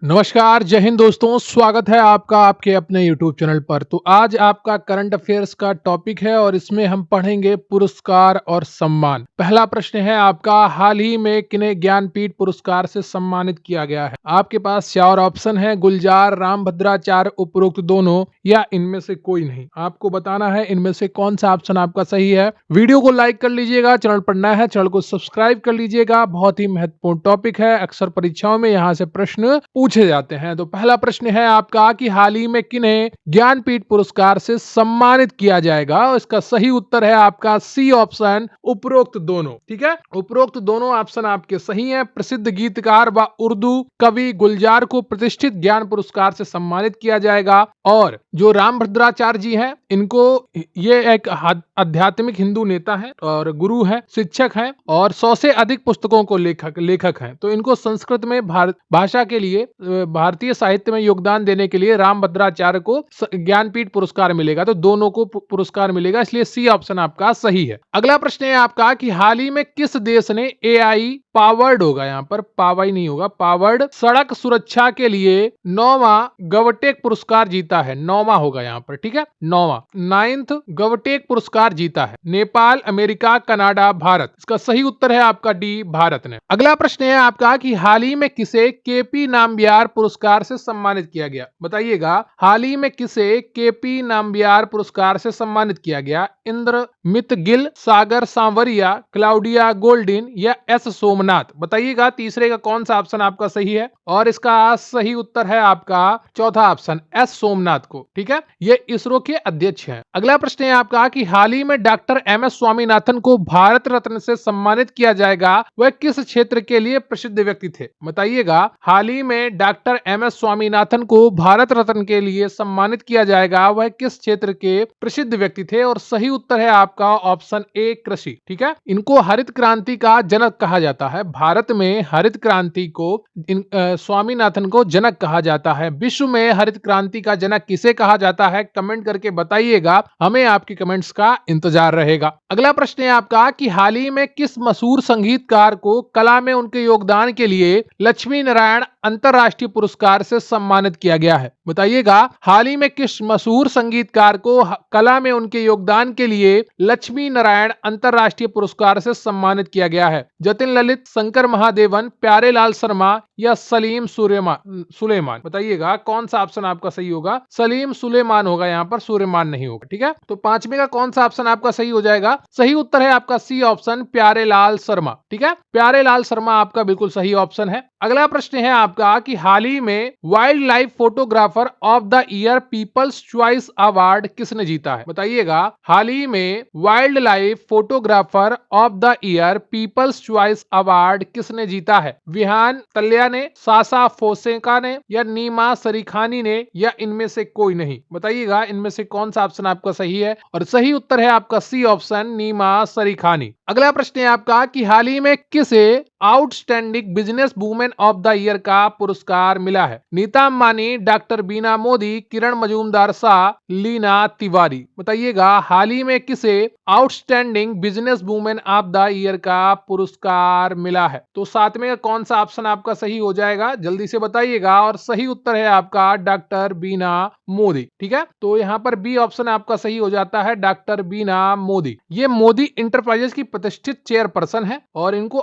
नमस्कार, जय हिंद दोस्तों। स्वागत है आपका आपके अपने YouTube चैनल पर। तो आज आपका करंट अफेयर्स का टॉपिक है और इसमें हम पढ़ेंगे पुरस्कार और सम्मान। पहला प्रश्न है आपका, हाल ही में किन्हें ज्ञानपीठ पुरस्कार से सम्मानित किया गया है? आपके पास चार ऑप्शन है, गुलजार, रामभद्राचार्य, उपरोक्त दोनों या इनमें से कोई नहीं। आपको बताना है इनमें से कौन सा ऑप्शन आपका सही है। वीडियो को लाइक कर लीजिएगा, चैनल पर नया है चैनल को सब्सक्राइब कर लीजिएगा। बहुत ही महत्वपूर्ण टॉपिक है, अक्सर परीक्षाओं में यहाँ से प्रश्न पूछे जाते हैं। तो पहला प्रश्न है आपका कि हाल ही में किन्हें ज्ञानपीठ पुरस्कार से सम्मानित किया जाएगा? और इसका सही उत्तर है आपका सी ऑप्शन, उपरोक्त दोनों। ठीक है, उपरोक्त दोनों ऑप्शन आपके सही हैं। प्रसिद्ध गीतकार व उर्दू कवि गुलजार को प्रतिष्ठित ज्ञान पुरस्कार से सम्मानित किया जाएगा और जो रामभद्राचार्य जी हैं इनको, ये एक आध्यात्मिक हिंदू नेता हैं और गुरु हैं, शिक्षक हैं और 100 से अधिक पुस्तकों को लेखक हैं। तो इनको संस्कृत में भाषा के लिए, भारतीय साहित्य में योगदान देने के लिए रामभद्राचार्य को ज्ञानपीठ पुरस्कार मिलेगा। तो दोनों को पुरस्कार मिलेगा, इसलिए सी ऑप्शन आपका सही है। अगला प्रश्न है आपका कि हाल ही में किस देश ने एआई पावर्ड, होगा यहाँ पर पावाई नहीं होगा, पावर्ड सड़क सुरक्षा के लिए 9वां गवटेक पुरस्कार जीता है। 9वां होगा यहाँ पर, ठीक है, 9वां 9th गवटेक पुरस्कार जीता है। Nepal, America, Canada, Bharat. इसका सही उत्तर है आपका डी, भारत ने। अगला प्रश्न है आपका कि हाल ही में किसे केपी नाम्बियार पुरस्कार से सम्मानित किया गया? बताइएगा, हाल ही में किसे केपी नाम्बियार पुरस्कार से सम्मानित किया गया? इंद्रमित गिल, सागर सांवरिया, क्लाउडिया गोल्डिन या एस सोमनाथ। बताइएगा तीसरे का कौन सा ऑप्शन आपका सही है? और इसका सही उत्तर है आपका चौथा ऑप्शन, एस सोमनाथ को। ठीक है, ये इसरो के अध्यक्ष हैं। अगला प्रश्न है आपका कि हाल ही में डॉक्टर एम एस स्वामीनाथन को भारत रत्न से सम्मानित किया जाएगा, वह किस क्षेत्र के लिए प्रसिद्ध व्यक्ति थे? बताइएगा, हाल ही में डॉक्टर एम एस स्वामीनाथन को भारत रत्न के लिए सम्मानित किया जाएगा, वह किस क्षेत्र के प्रसिद्ध व्यक्ति थे? और सही उत्तर है आपका ऑप्शन ए, कृषि। ठीक है, इनको हरित क्रांति का जनक कहा जाता है। भारत में हरित क्रांति को स्वामीनाथन को जनक कहा जाता है। विश्व में हरित क्रांति का जनक किसे कहा जाता है? कमेंट करके बताइएगा, हमें आपकी कमेंट्स का इंतजार रहेगा। अगला प्रश्न है आपका कि हाल ही में किस मशहूर संगीतकार को कला में उनके योगदान के लिए लक्ष्मी नारायण अंतरराष्ट्रीय पुरस्कार से सम्मानित किया गया है? बताइएगा, हाल ही में किस मशहूर संगीतकार को कला में उनके योगदान के लिए लक्ष्मी नारायण अंतरराष्ट्रीय पुरस्कार से सम्मानित किया गया है? जतिन ललित, शंकर महादेवन, प्यारेलाल शर्मा या सलीम सुलेमान। बताइएगा कौन सा ऑप्शन आपका सही होगा? सलीम सुलेमान होगा यहाँ पर, सुलेमान नहीं होगा। ठीक है, तो पांचवे का कौन सा ऑप्शन आपका सही हो जाएगा? सही उत्तर है आपका सी ऑप्शन, प्यारेलाल शर्मा। ठीक है, प्यारेलाल शर्मा आपका बिल्कुल सही ऑप्शन है। अगला प्रश्न है आपका कि हाल ही में wild life photographer of the year people's choice award किसने जीता है? बताइएगा, हाल ही में wild life photographer of the year people's choice award किसने जीता है? विहान तल्या ने, सासा फोसेका ने या नीमा सरीखानी ने या इनमें से कोई नहीं? बताइएगा इनमें से कौन सा ऑप्शन आपका सही है? और सही उत्तर है आपका सी ऑप्शन, नीमा सरीखानी। अगला प्रश्न है आपका कि हाल ही में किसे outstanding business women of the year का पुरस्कार मिला है? नीता अंबानी, डॉक्टर बीना मोदी, किरण मजूमदार शाह, लीना तिवारी। बताइएगा, हाल ही में किसे outstanding business women of the year का पुरस्कार मिला है? तो सातवें का कौन सा ऑप्शन आपका सही हो जाएगा? जल्दी से बताइएगा। और सही उत्तर है आपका डॉक्टर बीना मोदी। ठीक है, तो यहाँ पर बी ऑप्शन आपका सही हो जाता है, डॉक्टर बीना मोदी। ये मोदी इंटरप्राइजेस की प्रतिष्ठित चेयरपर्सन है और इनको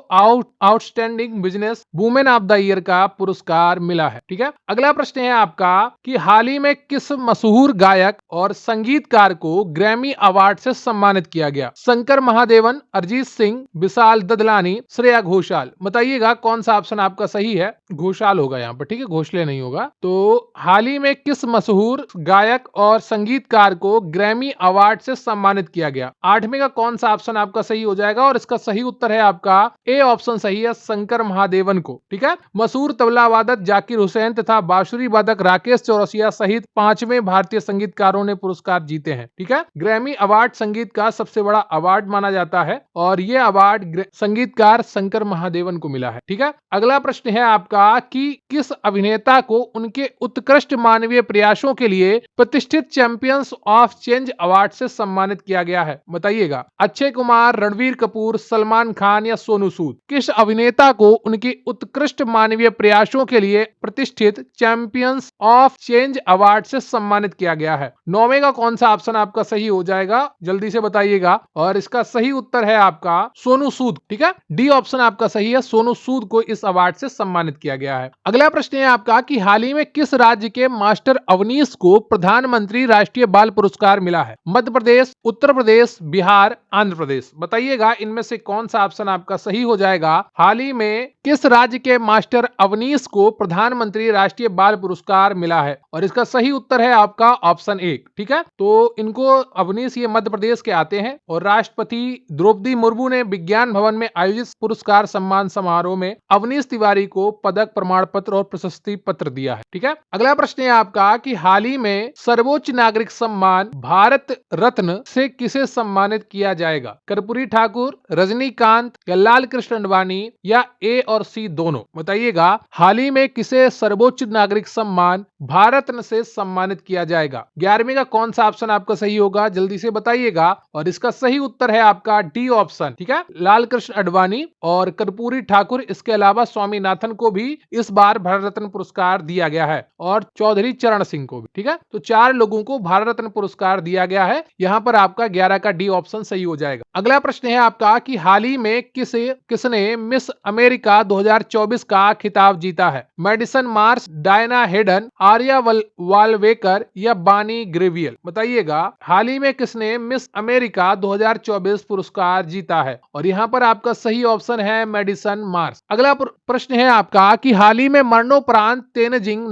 outstanding business women of the year का पुरस्कार मिला है। ठीक है, अगला प्रश्न है आपका कि हाल ही में किस मशहूर गायक और संगीतकार को ग्रैमी अवार्ड से सम्मानित किया गया? शंकर महादेवन, अरिजीत सिंह, विशाल ददलानी, श्रेया घोषाल। बताइएगा कौन सा ऑप्शन आपका सही है? घोषाल होगा यहाँ पर, ठीक है, घोषले नहीं होगा। तो हाल ही में किस मशहूर गायक और संगीतकार को ग्रैमी अवार्ड से सम्मानित किया गया? आठवें का कौन सा ऑप्शन आपका सही हो जाएगा? और इसका सही उत्तर है आपका ए ऑप्शन सही है, शंकर महादेवन को। ठीक है, मशहूर तबला वादक जाकिर हुसैन तथा बांसुरी वादक राकेश चौरसिया सहित 5वें भारतीय संगीतकारों ने पुरस्कार जीते हैं। ठीक है, ग्रैमी अवार्ड संगीत का सबसे बड़ा अवार्ड माना जाता है और यह अवार्ड संगीतकार शंकर महादेवन को मिला है। ठीक है, अगला प्रश्न है आपका कि किस अभिनेता को उनके उत्कृष्ट मानवीय प्रयासों के लिए प्रतिष्ठित चैंपियंस ऑफ चेंज अवार्ड से सम्मानित किया गया है? बताइएगा, अक्षय कुमार, रणवीर रणबीर कपूर, सलमान खान या सोनू सूद? किस अभिनेता को उनके उत्कृष्ट मानवीय प्रयासों के लिए प्रतिष्ठित चैंपियंस ऑफ चेंज अवार्ड से सम्मानित किया गया है? नौवे का कौन सा ऑप्शन आपका सही हो जाएगा, जल्दी से बताइएगा। और इसका सही उत्तर है आपका सोनू सूद। ठीक है, डी ऑप्शन आपका सही है, सोनू सूद को इस अवार्ड से सम्मानित किया गया है। अगला प्रश्न है आपका कि हाल ही में किस राज्य के मास्टर अवनीश को प्रधानमंत्री राष्ट्रीय बाल पुरस्कार मिला है? मध्य प्रदेश, उत्तर प्रदेश, बिहार, आंध्र प्रदेश? बताइएगा इनमें से कौन सा ऑप्शन आपका सही हो जाएगा। हाल ही में किस राज्य के मास्टर अवनीश को प्रधानमंत्री राष्ट्रीय बाल पुरस्कार मिला है? और इसका सही उत्तर है आपका ऑप्शन 1। ठीक है, तो इनको अवनीश ये मध्य प्रदेश के आते हैं और राष्ट्रपति द्रौपदी मुर्मू ने विज्ञान भवन में आयोजित पुरस्कार सम्मान समारोह में अवनीश तिवारी को पदक, प्रमाण पत्र और प्रशस्ति पत्र दिया है। ठीक है, अगला प्रश्न है आपका कि हाल ही में सर्वोच्च नागरिक सम्मान भारत रत्न से किसे सम्मानित किया जाएगा? कर्पूरी ठाकुर, रजनीकांत या लाल कृष्ण अडवाणी या ए और सी दोनों? बताइएगा हाल ही में किसे सर्वोच्च नागरिक सम्मान भारत रत्न से सम्मानित किया जाएगा? 11वें का कौन सा ऑप्शन आपका सही होगा, जल्दी से बताइएगा। और इसका सही उत्तर है आपका डी ऑप्शन। ठीक है, लाल कृष्ण अडवाणी और कर्पूरी ठाकुर, इसके अलावा स्वामीनाथन को भी इस बार भारत रत्न पुरस्कार दिया गया है और चौधरी चरण सिंह को भी। ठीक है, तो 4 लोगों को भारत रत्न पुरस्कार दिया गया है। यहां पर आपका 11 का डी ऑप्शन सही हो जाएगा। अगला प्रश्न है आपका कि हाल ही में किसने मिस अमेरिका 2024 का खिताब जीता है? Madison Marsh, Diana Hayden, Aarya Walvekar या बानी ग्रेवियल? बताइएगा हाल ही में किसने मिस अमेरिका 2024 पुरस्कार जीता है? और यहाँ पर आपका सही ऑप्शन है मेडिसन मार्श। अगला प्रश्न है आपका कि हाल ही में मरणोपरांत तेनजिंग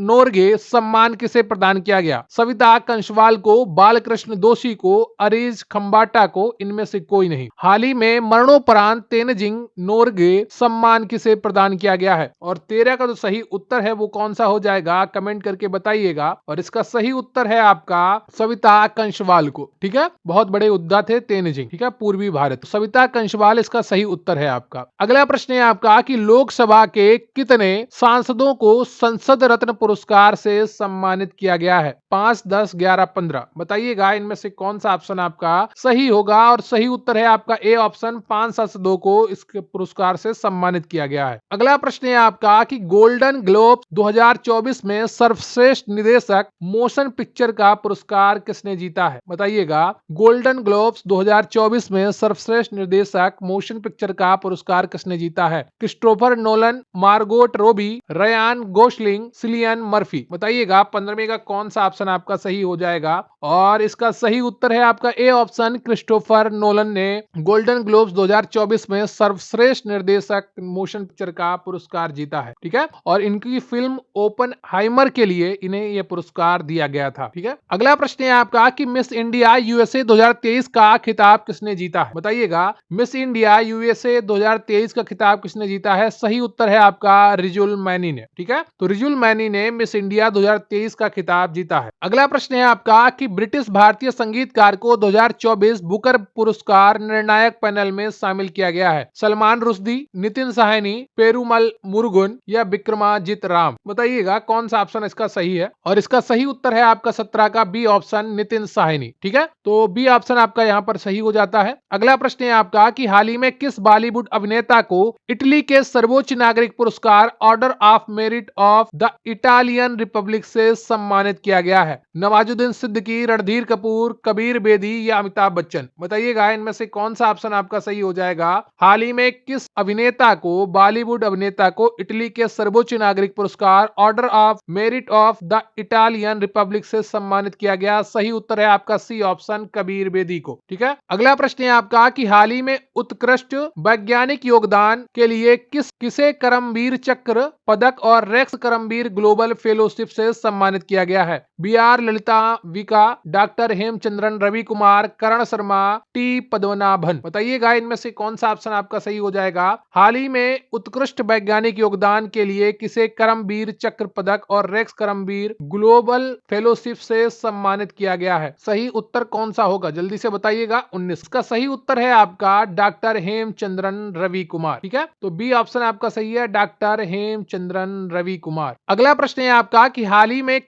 नोरगे सम्मान किसे प्रदान किया गया? सविता कंशवाल को, बालकृष्ण दोषी को, अरीज खंबाटा को? इनमें से कोई नहीं। हाल ही में मरणोपरांत तेनजिंग नोरगे सम्मान किसे प्रदान किया गया है? और 13 का जो सही उत्तर है वो कौन सा हो जाएगा, कमेंट करके बताइएगा। और इसका सही उत्तर है आपका सविता कंशवाल को। ठीक है, बहुत बड़े योद्धा थे तेनजिंग। ठीक है, पूर्वी भारत, सविता कंशवाल इसका सही उत्तर है आपका। अगला प्रश्न है आपका कि लोकसभा के कितने सांसदों को संसद रत्न पुरस्कार से सम्मानित किया गया है? 5, 10, 11, 15? बताइएगा इनमें से कौन सा ऑप्शन आपका सही होगा। और सही उत्तर है आपका ए ऑप्शन, 5 सांसदों को इस पुरस्कार से सम्मानित किया गया है। अगला प्रश्न है आपका कि गोल्डन ग्लोब 2024 में सर्वश्रेष्ठ निर्देशक मोशन पिक्चर का पुरस्कार किसने जीता है? बताइएगा गोल्डन ग्लोब्स 2024 में सर्वश्रेष्ठ निर्देशक मोशन पिक्चर का पुरस्कार किसने जीता है? Christopher Nolan, Margot Robbie, Ryan Gosling, Cillian Murphy? बताइएगा 15वें का कौन सा ऑप्शन आपका सही हो जाएगा। और इसका सही उत्तर है आपका ए ऑप्शन, क्रिस्टोफर नोलन ने गोल्डन ग्लोब्स 2024 में सर्वश्रेष्ठ निर्देशक मोशन पिक्चर का पुरस्कार जीता है। ठीक है, और इनकी फिल्म ओपनहाइमर के लिए इन्हें यह पुरस्कार दिया गया था। ठीक है, अगला प्रश्न है आपका कि मिस इंडिया यूएसए 2023 का खिताब किसने जीता है? बताइएगा मिस इंडिया यूएसए 2023 का खिताब किसने जीता है? सही उत्तर है आपका रिजुल मैनी ने। ठीक है, तो रिजुल मैनी ने मिस इंडिया 2023 का खिताब जीता है। अगला प्रश्न है आपका कि ब्रिटिश भारतीय संगीतकार को 2024 बुकर पुरस्कार निर्णायक पैनल में शामिल किया गया है? सलमान रुश्दी, नितिन साहनी, पेरुमल मुरुगन या विक्रमाजित राम? बताइएगा कौन सा ऑप्शन इसका सही है। और इसका सही उत्तर है आपका 17 का बी ऑप्शन, नितिन साहनी। ठीक है, तो बी ऑप्शन आपका यहाँ पर सही हो जाता है। अगला प्रश्न है आपका कि हाल ही में किस बॉलीवुड अभिनेता को इटली के सर्वोच्च नागरिक पुरस्कार order of merit of the Italian Republic से सम्मानित किया गया है? नवाजुद्दीन सिद्दीकी, रणधीर कपूर, कबीर बेदी या अमिताभ बच्चन? बताइएगा इनमें से कौन सा ऑप्शन आपका सही हो जाएगा। हाल ही में किस अभिनेता को, बॉलीवुड अभिनेता को इटली के सर्वोच्च नागरिक पुरस्कार order of merit of the Italian Republic से सम्मानित किया गया? सही उत्तर है आपका सी ऑप्शन, कबीर बेदी को। ठीक है, अगला प्रश्न है आपका कि हाल ही में उत्कृष्ट वैज्ञानिक योगदान के लिए किसे करमवीर चक्र पदक और रेक्स करमवीर ग्लोबल फेलोशिप से सम्मानित किया गया है? बी आर ललिता विका, डॉक्टर हेमचंद्रन रवि कुमार, करण शर्मा, टी पद्मनाभन? बताइएगा इनमें से कौन सा ऑप्शन आपका सही हो जाएगा। हाल ही में उत्कृष्ट वैज्ञानिक योगदान के लिए किसे करमवीर चक्र पदक और रेक्स करमवीर ग्लोबल फेलोशिप से सम्मानित किया गया है? सही उत्तर कौन सा होगा, जल्दी से बताइएगा। 19 का सही उत्तर है आपका डॉक्टर हेमचंद्रन रवि कुमार। ठीक है, तो बी ऑप्शन आपका सही है, डॉक्टर हेमचंद्रन रवि कुमार। अगला प्रश्न है आपका कि हाल ही में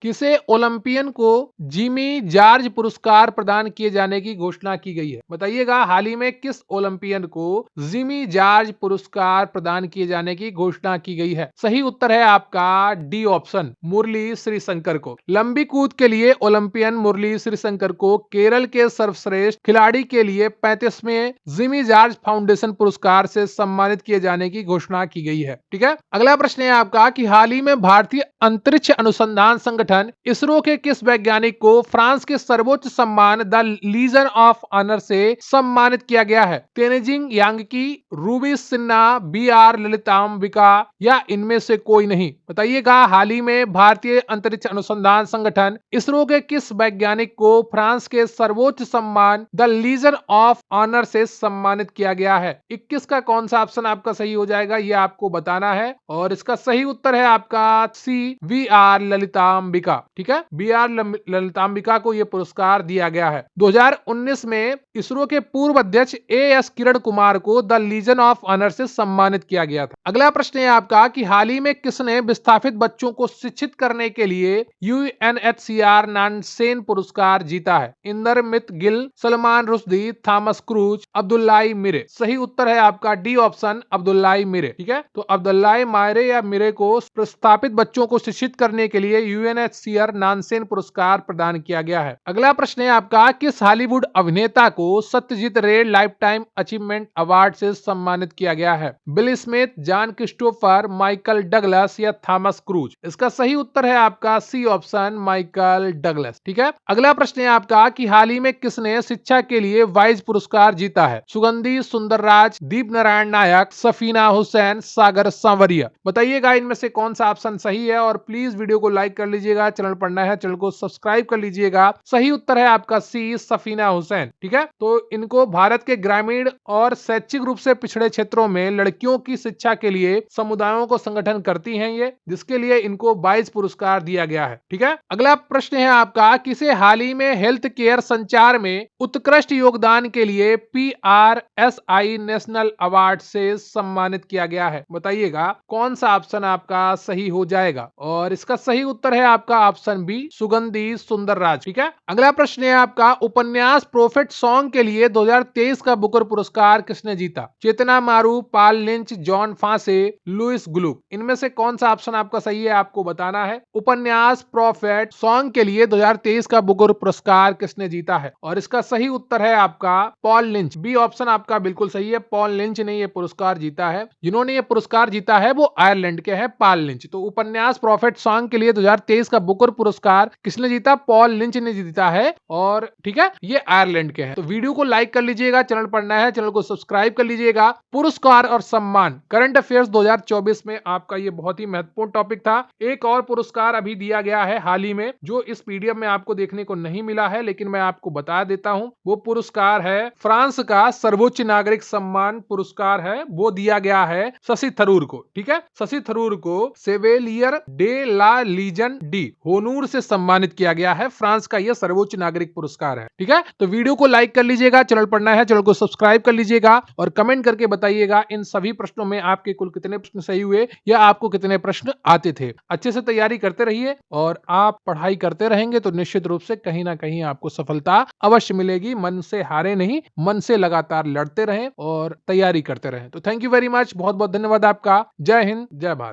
किसे ओलंपियन को जिमी जॉर्ज पुरस्कार प्रदान किए जाने की घोषणा की गई है? बताइए बताइएगा हाल ही में किस ओलंपियन को जिमी जॉर्ज पुरस्कार प्रदान किए जाने की घोषणा की गई है? सही उत्तर है आपका डी ऑप्शन, मुरली श्रीशंकर को। लंबी कूद के लिए ओलंपियन मुरली श्रीशंकर को केरल के सर्वश्रेष्ठ खिलाड़ी के लिए 35वें जिमी जॉर्ज फाउंडेशन पुरस्कार से सम्मानित किए जाने की घोषणा की गई है। ठीक है, अगला प्रश्न है आपका कि हाल ही में भारतीय अंतरिक्ष अनुसंधान संगठन इसरो के किस वैज्ञानिक को फ्रांस के सर्वोच्च सम्मान द लीजन ऑफ ऑनर से सम्मानित किया गया है? तेनजिंग यांगकी, रूबी सिन्हा, बी आर ललितांबिका या इनमें से कोई नहीं? बताइएगा हाल ही में भारतीय अंतरिक्ष अनुसंधान संगठन इसरो के किस वैज्ञानिक को फ्रांस के सर्वोच्च सम्मान द लीजन ऑफ ऑनर से सम्मानित किया गया है? 21 का कौन सा ऑप्शन आपका सही हो जाएगा ये आपको बताना है और इसका सही उत्तर है आपका सी, वी आर ललितांबिका। ठीक है, बी आर ललितांबिका को यह पुरस्कार दिया गया है। 2019 में इसरो के पूर्व अध्यक्ष एएस किरण कुमार को द लीजन ऑफ ऑनर से सम्मानित किया गया था। अगला प्रश्न है आपका कि हाल ही में किसने विस्थापित बच्चों को शिक्षित करने के लिए यूएनएचसीआर नानसेन पुरस्कार जीता है? इंदरमित गिल, सलमान रुश्दी, थॉमस क्रूज, अब्दुल्लाई मिरे। सही उत्तर है आपका डी ऑप्शन, अब्दुल्लाई मिरे। ठीक है, तो अब्दुल्लाई मायरे या मिरे को विस्थापित बच्चों को शिक्षित करने के लिए यूएनएचसीआर नानसेन पुरस्कार प्रदान किया गया है। अगला प्रश्न है आपका किस हॉलीवुड अभिनेता को सत्यजीत रे लाइफ टाइम अचीवमेंट अवार्ड से सम्मानित किया गया है? Bill Smith, John Christopher, Michael Douglas या थॉमस क्रूज? इसका सही उत्तर है आपका सी ऑप्शन, माइकल डगलस। ठीक है, अगला प्रश्न है आपका कि हाल ही में किसने शिक्षा के लिए वाइज पुरस्कार जीता है? सुगंधी सुंदरराज, दीप नारायण नायक, सफीना हुसैन, सागर सांवरिया। बताइएगा इनमें से कौन सा ऑप्शन सही है और प्लीज वीडियो को लाइक कर लीजिएगा, चैनल पर नया है चैनल को सब्सक्राइब कर लीजिएगा। सही उत्तर है आपका सी, सफीना हुसैन। ठीक है, तो इनको भारत के ग्रामीण और शैक्षिक रूप से पिछड़े क्षेत्रों में लड़कियों की शिक्षा के लिए समुदायों को संगठन करती हैं ये, जिसके लिए इनको 22 पुरस्कार दिया गया है। ठीक है, अगला प्रश्न है आपका किसे हाल ही में हेल्थ केयर संचार में उत्कृष्ट योगदान के लिए PRSI नेशनल अवार्ड से सम्मानित किया गया है? बताइएगा कौन सा ऑप्शन आपका सही हो जाएगा और इसका सही उत्तर है आपका ऑप्शन बी, सुगंधी सुंदरराज। ठीक है, अगला प्रश्न है आपका उपन्यास प्रोफेट सॉन्ग के लिए 2023 का बुकर पुरस्कार किसने जीता? चेतना मारू, पाल लिंच, जॉन फांसे, लुइस ग्लुक। इनमें से कौन सा ऑप्शन आपका सही है आपको बताना है। उपन्यास प्रोफेट सॉन्ग के लिए 2023 का बुकर पुरस्कार किसने जीता है और इसका सही उत्तर है आपका पॉल लिंच। बी ऑप्शन आपका बिल्कुल सही है, पॉल लिंच ने यह पुरस्कार जीता है। जिन्होंने यह पुरस्कार जीता है वो आयरलैंड के हैं, पॉल लिंच। तो उपन्यास प्रोफेट सॉन्ग के लिए 2023 का बुकर पुरस्कार किसने जीता? पॉल लिंच ने जीता है और ठीक है ये आयरलैंड के हैं। तो वीडियो को लाइक कर लीजिएगा, चैनल पर नया है चैनल को सब्सक्राइब कर लीजिएगा। पुरस्कार और सम्मान करंट अफेयर्स 2024 में आपका ये बहुत ही महत्वपूर्ण टॉपिक था। एक और पुरस्कार अभी दिया गया है हाल ही में जो इस पीडीएफ में आपको देखने को नहीं मिला है, लेकिन मैं आपको बता देता हूं। वो पुरस्कार है फ्रांस का सर्वोच्च नागरिक सम्मान पुरस्कार है, वो दिया गया है शशि थरूर को। ठीक है, शशि थरूर को सेवेलियर डे ला लीजन डी होनूर से सम्मानित किया गया है। फ्रांस का यह सर्वोच्च नागरिक पुरस्कार है। ठीक है, तो वीडियो को लाइक कर लीजिएगा, चैनल पर नया है चैनल को सब्सक्राइब कर लीजिएगा और कमेंट करके बताइएगा इन सभी प्रश्नों में आपके कुल कितने प्रश्न सही हुए या आपको कितने प्रश्न आते थे। अच्छे से तैयारी करते रहिए और आप पढ़ाई करते रहेंगे तो निश्चित रूप से कहीं ना कहीं आपको सफलता अवश्य मिलेगी। मन से हारे नहीं, मन से लगातार लड़ते रहें और तैयारी करते रहें। तो थैंक यू वेरी मच, बहुत बहुत धन्यवाद आपका। जय हिंद, जय भारत।